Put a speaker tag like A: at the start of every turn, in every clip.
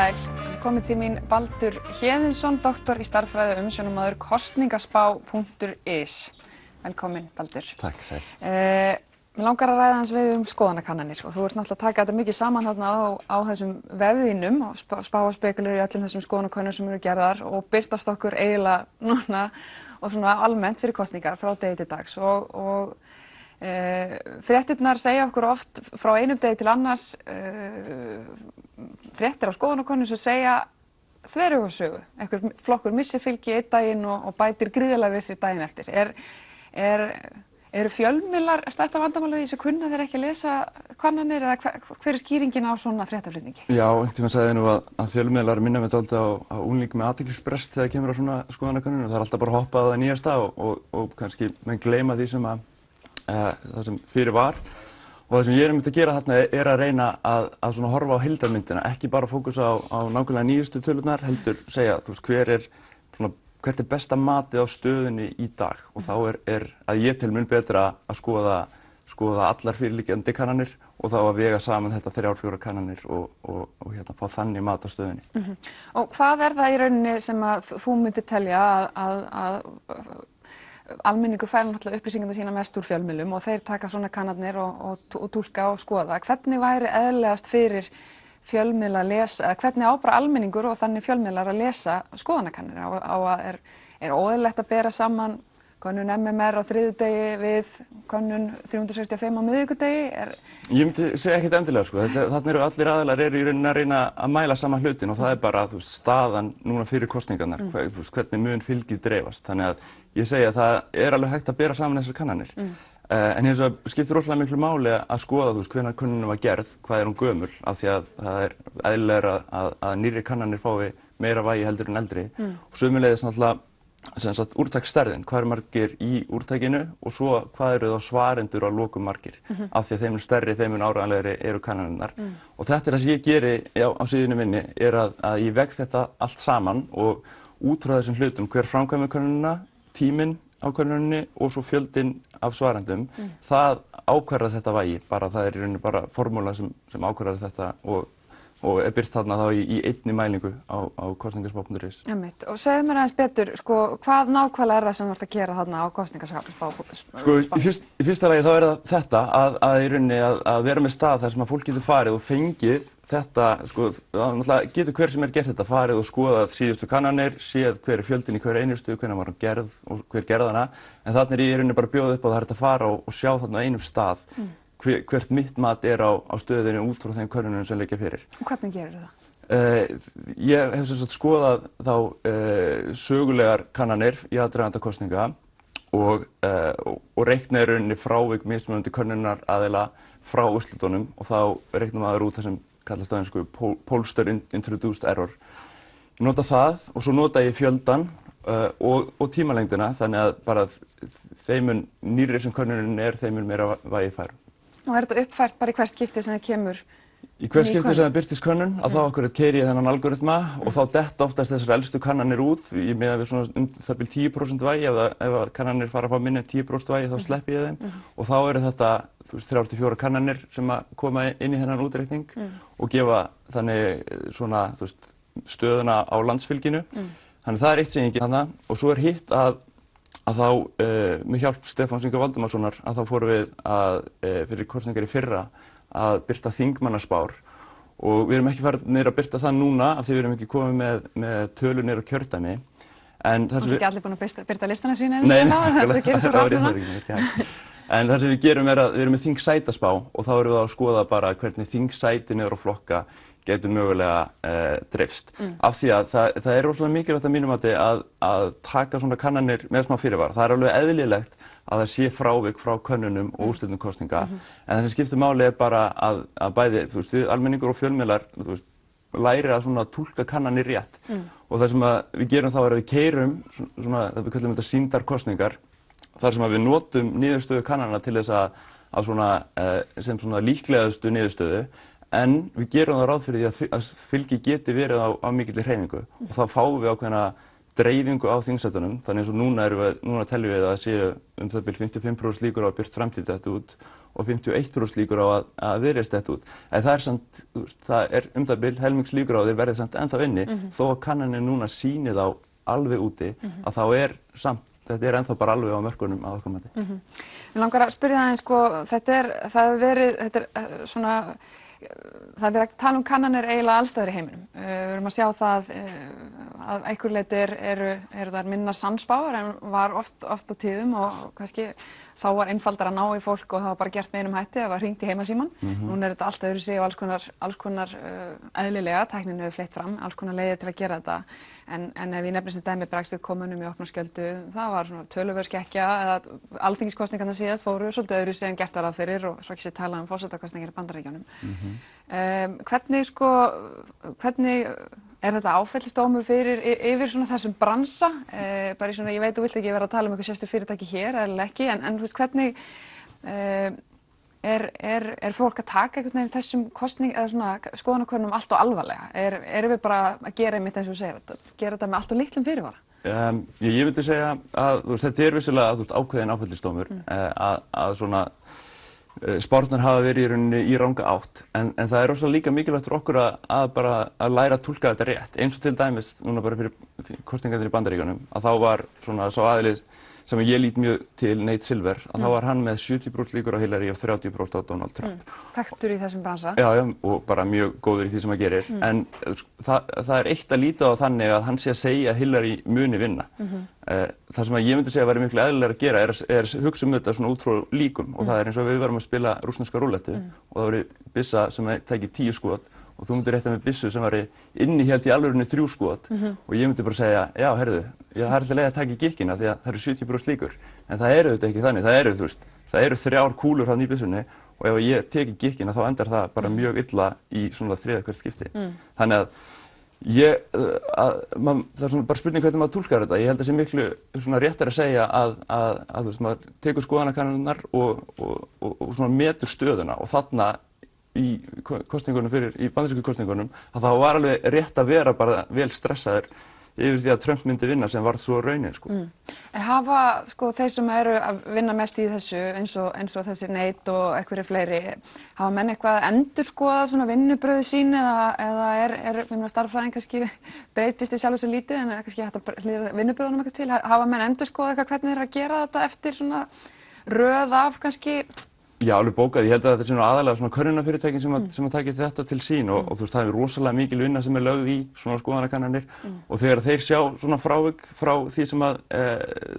A: sæl. Komið til mín Baldur Héðinsson, doktor í stærðfræði og umsjónarmaður kosningaspá.is. Velkomin, Baldur.
B: Takk, sæl.
A: Mig langar að ræða hans við skoðanakannanir og þú ert náttúrulega að taka þetta mikið saman þarna á þessum vefðínum og spá og spekulur í öllum þessum skoðanakönnum sem eru gerðar og birtast okkur eiginlega núna og svona almennt fyrir kosningar frá degi til dags og fréttirnar segja okkur oft frá einum degi til annars fréttir á skoðanakönnum sem segja þveröfuga sögu. Einhver flokkur missir fylgi einn daginn og bætir gríðarlega við sér daginn eftir. Eru fjölmiðlar stærsta vandamálið í þessu kunna þeir ekki að lesa kannanir eða hver skýringin á svona fréttaflutningi?
B: Já, einhvern tímann sagði nú að fjölmiðlar minna mig dálítið á ungling með athyglisbrest þegar kemur á svona skoðanakönnunum. Það er alltaf bara hoppað á það nýjasta og kannski menn gleyma því sem það sem fyrir var. Og það sem ég myndi að gera þarna er að reyna að svona horfa á heildarmyndina, ekki bara fókusa á nákvæmlega nýjustu tölurnar, heldur segja, þú veist, hvert er besta matið á stöðunni í dag og þá er að ég tel mun betra að skoða allar fyrirliggjandi kannanir og þá að vega saman þetta 3-4 kannanir og hérna fá þannig mat á stöðunni.
A: Og hvað er það í rauninni sem að þú myndir telja að almenningur fær náttúrulega upplýsingarna sína mest úr fjölmiðlum og þeir taka svona kannanir og túlka og skoða. Hvernig væri eðlilegast fyrir fjölmiðlar að lesa, eða hvernig á bara almenningur og þannig fjölmiðlar að lesa skoðanakannanir er óeðlilegt að bera saman könnun MMR á þriðjudegi við könnun 365 á miðvikudegi?
B: Ég myndi segja ekkert endilega sko, þarna eru allir aðilar í rauninni að reyna að mæla sama hlutin og það er bara staðan núna fyrir kosningarnar, hvernig mun fylgið dreifast, þannig að ég segja að það er alveg hægt að bera saman þessar kannanir. En hins vegar skiptir rosalega miklu máli að skoða hvenær könnunin var gerð, hvað er hún gömul, af því að það er eðlilegra að nýrri kannanir fái meira vægi heldur en eldri. Og sömuleiðis náttúrulega úrtaksstærðin, hvað eru margir í úrtakinu og svo hvað eru þá svarendur á lokum margir, af því að þeim stærri, þeim áreiðanlegri eru kannanirnar. Og þetta er það sem ég geri á síðunni minni, er að ég veg þetta allt saman og út frá þessum hlutum, hver framkvæmir könnunina, tíminn á könnuninni og svo fjöldinn af svarendum, það ákvarðar þetta vægi, það er í rauninni bara formúla sem ákvarðar þetta og er birt þarna þá í einni mælingu á kosningaspá.is.
A: Einmitt. Og segðu mér aðeins betur, hvað nákvæmlega er það sem þú ert að gera þarna á kosningaspá.is?
B: Í fyrsta lagi þá er það þetta að í rauninni að vera með stað þar sem að fólk getur farið og fengið þetta, það getur hver sem gert þetta farið og skoðað síðustu kannanir, séð hver er fjöldinn í hver einustu, hvenær var hann gerð og hver gerði hana, en þarna er í rauninni bara bjóð upp á það er að fara og sjá þarna á einum stað hvert mitt mat er á stöðinu út frá þeim könnunum sem liggja fyrir. Og
A: hvernig gerir það?
B: Ég hef sem sagt skoðað þá sögulegar kannanir í aðdraganda kosninga og reikna í rauninni frávik mismunandi könnunar aðila frá úrslitunum og þá reiknum maður út það sem kallast á ensku pollster introduced error. Ég nota það og svo nota ég fjöldan og tímalengdina þannig að bara þeim nýrri sem könnunin er þeim meira vægi fær.
A: Og er þetta uppfært bara í hvert skipti sem það kemur?
B: Í hvert skipti sem það birtist könnun, að þá okkur keyri ég þennan algoritma og þá detta oftast þessar elstu kannanir út. Ég miða við svona það bil 10% vægi, ef kannanir fara að fá minni en 10% vægi þá sleppi ég þeim og þá eru þetta 3-4 kannanir sem að koma inn í þennan útreikning og gefa þannig svona stöðuna á landsfylginu. Þannig það er eitt sem ég gera þarna og svo er hitt að þá með hjálp Stefáns Inga Valdimarssonar að þá fórum við fyrir kosningar í fyrra að birta þingmannaspár og við erum ekki farin að birta það núna af því við erum ekki komið með tölur niður á kjördæmi. En það sem
A: ekki allir búin að birta listana sína
B: Nei,
A: þetta gerir svo rætt núna.
B: En það sem við gerum er að við erum með þingsætaspá og þá erum við að skoða bara hvernig þingsæti niður á flokka getur mögulega dreifst. Af því að það er rosalega mikilvægt að mínum að taka svona kannanir með smá fyrirvara. Það er alveg eðlilegt að það sé frávik frá könnunum og úrslitum kosninga. En það sem skiptir máli er bara að bæði, við almenningur og fjölmiðlar, læri að svona túlka kannanir rétt. Og það sem við gerum þá er að við keyrum svona, við kallum þetta sýndarkosningar, þar sem við notum niðurstöðu kannana til þess að svona, sem svona líklegastu niðurstöðu. En við gerum það ráð fyrir því að fylgi geti verið á mikilli hreyfingu og þá fáum við ákveðna dreifingu á þingsætunum, þannig eins og núna teljum við að séu það bil 55% líkur á að Björt framtíð þetta út og 51% líkur á að Viðreisn þetta út. En það samt, það það bil helmings líkur á að þeir verði samt ennþá inni, þó að kannanir núna sýni þá alveg úti, að þá samt, þetta ennþá bara alveg á mörkunum á okkar mati.
A: Mér langar að spyrja það sko, það er verið að tala kannanir eiginlega allstaðar í heiminum. Við erum að sjá það að einhver leyti eru þar minna sannspár en var oft á tíðum og kannski þá var einfaldara að ná í fólk og það var bara gert með einum hætti, það var hringt í heimasímann. Núna þetta allt öðruvísi og alls konar eðlilega, tæknin hefur fleytt fram, alls konar leiðir til að gera þetta. En ef ég nefni sem dæmi Brexit komunum í opna skjöldu, það var svona töluverð skekkja eða alþingiskosningarnar síðast fóru svolítið öðruvísi en gert var það fyrir og svo ekki sé talað forsetakosningar í Bandaríkjunum. Hvernig þetta áfellisdómur yfir svona þessum bransa? Bara í svona, ég veit þú vilt ekki vera að tala eitthvað sérstök fyrirtæki hér, eða ekki, en þú veist hvernig er fólk að taka einhvern veginn þessum eða svona skoðanakönnunum allt og alvarlega? Erum við bara að gera einmitt eins og þú segir, gera þetta með allt og litlum fyrirvara?
B: Ég myndi segja að þetta vissulega ákveðin áfellisdómur, að svona spárnar hafa verið í rauninni í ranga átt, en það rosalega líka mikilvægt fyrir okkur að læra að túlka þetta rétt, eins og til dæmis núna bara fyrir kosningarnar í Bandaríkjunum, að þá var svona sá aðili sem ég lít mjög til, Nate Silver, að þá var hann með 70% líkur á Hillary og 30% á Donald Trump.
A: Þekktur í þessum bransa? Já,
B: og bara mjög góður í því sem hann gerir, en það eitt að líta á þannig að hann sé að segja að Hillary muni vinna. Það sem ég myndi segja að væri miklu eðlilegra að gera er hugsa þetta svona út frá líkum og það eins og við varum að spila rússneska rúllettu og það væri byssa sem tæki 10 skot og þú myndir rétta með byssu sem væri innihjald í alvörunni 3 skot og ég myndi bara segja, já, heyrðu, það er alltaf leið að taka í gikkina því að það eru 70% líkur. En það þetta ekki þannig, það eru 3 kúlur hann í byssunni og ef ég teki gikkina þá endar það bara mjög illa í svona 3. hvert skipti. Þannig að það svona bara spurning hvernig maður túlkar þetta. Ég held að það sé miklu svona réttar að segja að maður tekur skoðanakannanirnar og svona metur stöðuna og þarna í kosningunum í bandarísku kosningunum að það var alveg rétt að vera bara vel stressaður yfir því að Trump myndi vinna sem varð svo raunin sko.
A: Hafa sko þeir sem eru að vinna mest í þessu eins og þessi Nate og einhverjir fleiri, hafa menn eitthvað að endurskoða svona vinnubrögð sín eða starffræðin kannski breytist í sjálfu svo lítið en kannski hægt að hlýða vinnubrögðunum eitthvað til, hafa menn endurskoða eitthvað hvernig þeir eru að gera þetta eftir svona röð af kannski?
B: Já, alveg bókað. Ég held að þetta sé aðalega svona könnunarfyrirtækin sem að taki þetta til sín og þú veist, það rosalega mikil vinna sem lögð í svona skoðanakannanir og þegar þeir sjá svona frávik frá því sem að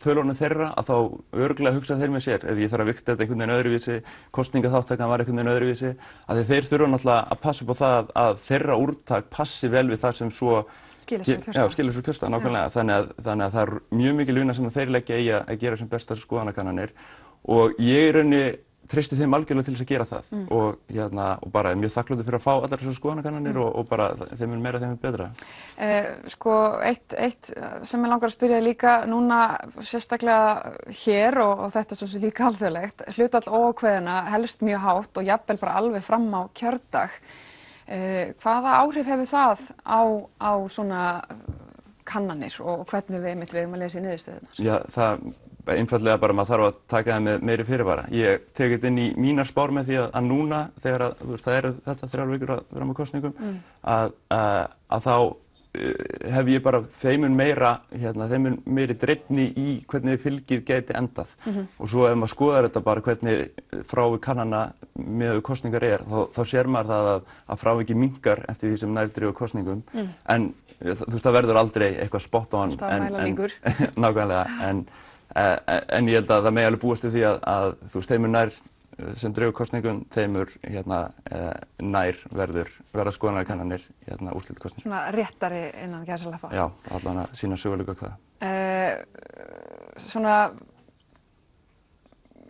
B: tölunum þeirra að þá örugglega hugsa þeir með sér ef ég þarf að vigta þetta einhvern veginn öðruvísi, kosningaþátttakan var einhvern veginn öðruvísi, að þeir þurfa náttúrulega að passa upp á það að þeirra úrtak passi vel við það sem svo skilar svo kjörstað nákvæmlega. Þannig að það er mjög mikil vinna sem þeir leggja í að gera sem bestar skoðanakannanir og ég í rauninni treysti þeim algjörlega til þess að gera það og bara er mjög þakkláttur fyrir að fá allar þessar skoðanakannanir og bara þeim meira þeim betra.
A: Sko eitt sem ég langar að spyrja líka núna sérstaklega hér og þetta svo sem líka alþjóðlegt, hlutfall óákveðinna helst mjög hátt og jafnvel bara alveg fram á kjördag. Hvaða áhrif hefur það á svona kannanir og hvernig við eigum að lesa í niðurstöðurnar? Já, það einfallega bara maður þarf að taka það með meiri fyrirvara. Ég tek þetta inn í mínar spár með því að núna þegar það eru þetta 3 vikur að vera með kosningum að þá hef ég bara þeim meiri dreifni í hvernig fylgið gæti endað og svo ef maður skoðar þetta bara hvernig frávik kannana með kosningar þá sér maður það að fráviki minnkar eftir því sem nær dregur kosningum en þú veist það verður aldrei eitthvað spot on nákvæmlega en ég held að það megi alveg búast við því að þú veist þeimur nær sem dregur kosningum, þeimur nær verða skoðanakannanir úrslit kosninga. Svona réttari innan gæsalappa. Já, allan að sína söguleika það. Svona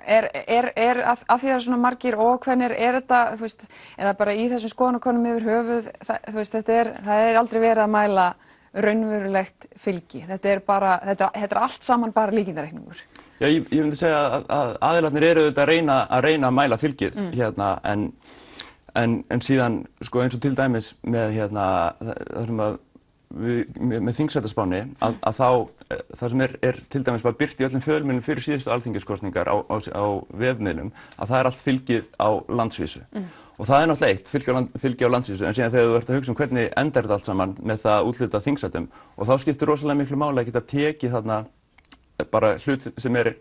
A: af því að það eru svona margir óákveðnir, þetta, þú veist, eða bara í þessum skoðanakönnum yfir höfuð, þú veist, það er aldrei verið að mæla raunverulegt fylgi. Þetta er allt saman bara líkindareikningur. Já, ég myndi segja að aðilarnir eru auðvitað að reyna að mæla fylgið en síðan sko eins og til dæmis með það sem að
B: með þingsætaspánni að þá það sem er til dæmis var birt í öllum fjölmiðlum fyrir síðustu alþingiskosningar á vefmiðlum að það allt fylgið á landsvísu. Og það náttúrulega eitt, fylgi á landsvísu, en síðan þegar þú ert að hugsa hvernig endar þetta allt saman með það að úthluta þingsætum og þá skiptir rosalega miklu máli að geta tekið þarna bara hlut sem er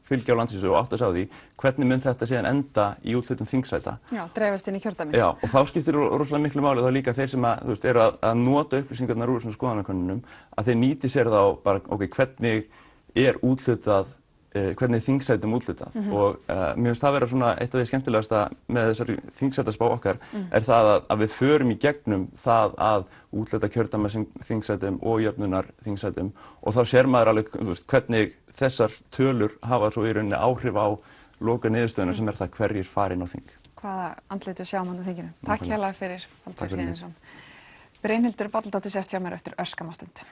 B: fylgi á landsvísu og átt að sjá því hvernig mun þetta síðan enda í úthlutun þingsæta.
A: Já, dreifast inn í kjördæmi.
B: Já, og þá skiptir rosalega miklu máli þá líka þeir sem að, þú veist, eru að nota upplýsingarnar úr svona skoðanakönnunum að þeir nýti sér þá bara, hvernig er úthlutað, hvernig þingsætum úthlutað og mér finnst það vera svona eitt af því skemmtilegasta með þessari þingsætaspá okkar er það að við förum í gegnum það að úthluta kjördæma þingsætum og jöfnunar þingsætum og þá sér maður alveg, þú veist, hvernig þessar tölur hafa svo í rauninni áhrif á loka niðurstöðuna sem er það hverjir farin á þing.
A: Hvaða andlitu sjáum á þinginu. Takk hérlega fyrir Baldur Héðinsson. Brynhildur Balldóttir sést hjá mér eftir örskamma stund.